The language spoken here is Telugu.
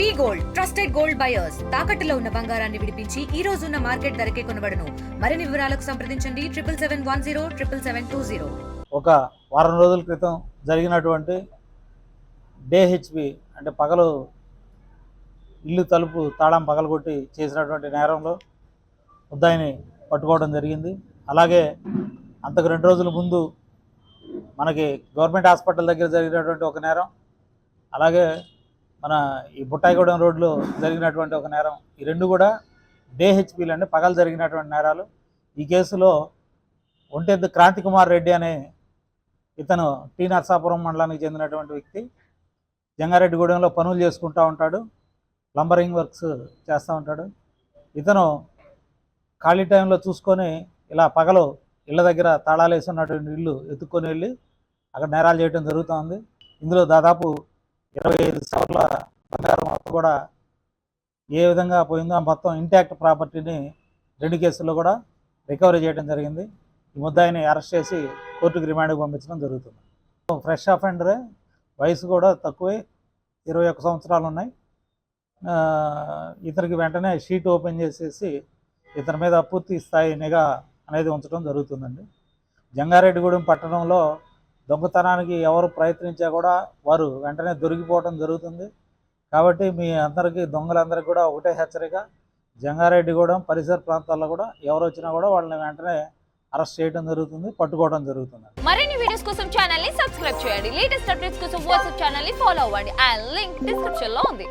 వి గోల్డ్ ట్రస్టెడ్ గోల్డ్ బయర్స్ తాకట్టులో ఉన్న బంగారాన్ని విడిపించి ఈ రోజు ఉన్న మార్కెట్ ధరకే కొనబడును. మరిన్ని వివరాలకు సంప్రదించండి 7771077720. ఒక వారం రోజుల క్రితం జరిగినటువంటి డేహెచ్పి అంటే పగలు ఇల్లు తలుపు తాళం పగలగొట్టి చేసినటువంటి నేరంలో ముద్దాయిని పట్టుకోవడం జరిగింది. అలాగే అంతకు 2 రోజుల ముందు మనకి గవర్నమెంట్ హాస్పిటల్ దగ్గర జరిగినటువంటి ఒక నేరం, అలాగే మన ఈ బుట్టాయిగూడెం రోడ్లో జరిగినటువంటి ఒక నేరం, ఈ రెండు కూడా డేహెచ్పీలు అంటే పగలు జరిగినటువంటి నేరాలు. ఈ కేసులో ఒంటెద్దు క్రాంతి కుమార్ రెడ్డి అనే ఇతను టీ నరసాపురం మండలానికి చెందినటువంటి వ్యక్తి. జంగారెడ్డిగూడెంలో పనులు చేసుకుంటూ ఉంటాడు, ప్లంబరింగ్ వర్క్స్ చేస్తూ ఉంటాడు. ఇతను ఖాళీ టైంలో చూసుకొని ఇలా పగలు ఇళ్ళ దగ్గర తాళాలు వేసి ఉన్నటువంటి ఇల్లు ఎత్తుక్కొని వెళ్ళి అక్కడ నేరాలు చేయడం జరుగుతుంది. ఇందులో దాదాపు 25 సవర్ల బంగారం మొత్తం కూడా ఏ విధంగా పోయిందో ఆ మొత్తం ఇంటాక్ట్ ప్రాపర్టీని 2 కేసుల్లో కూడా రికవరీ చేయడం జరిగింది. ఈ ముద్దాయిని అరెస్ట్ చేసి కోర్టుకు రిమాండ్కి పంపించడం జరుగుతుంది. ఫ్రెష్ అఫెండరే, వయసు కూడా తక్కువే, 21 సంవత్సరాలు ఉన్నాయి. ఇతనికి వెంటనే షీట్ ఓపెన్ చేసేసి ఇతని మీద పూర్తి స్థాయి నిఘా అనేది ఉంచడం జరుగుతుందండి. జంగారెడ్డిగూడెం పట్టణంలో దొంగతనానికి ఎవరు ప్రయత్నించా కూడా వారు వెంటనే దొరికిపోవడం జరుగుతుంది. కాబట్టి మీ అందరికీ, దొంగలందరికీ కూడా ఒకటే హెచ్చరిక, జంగారెడ్డిగూడెం పరిసర ప్రాంతాల్లో కూడా ఎవరు వచ్చినా కూడా వాళ్ళని వెంటనే అరెస్ట్ చేయడం జరుగుతుంది, పట్టుకోవడం జరుగుతుంది. మరిన్ని వీడియోస్ కోసం ఛానల్ ని సబ్స్క్రైబ్ చేయండి. లేటెస్ట్ అప్డేట్స్ కోసం వాట్సాప్ ఛానల్ ని ఫాలో అవ్వండి. ఆ లింక్ డిస్క్రిప్షన్ లో ఉంది.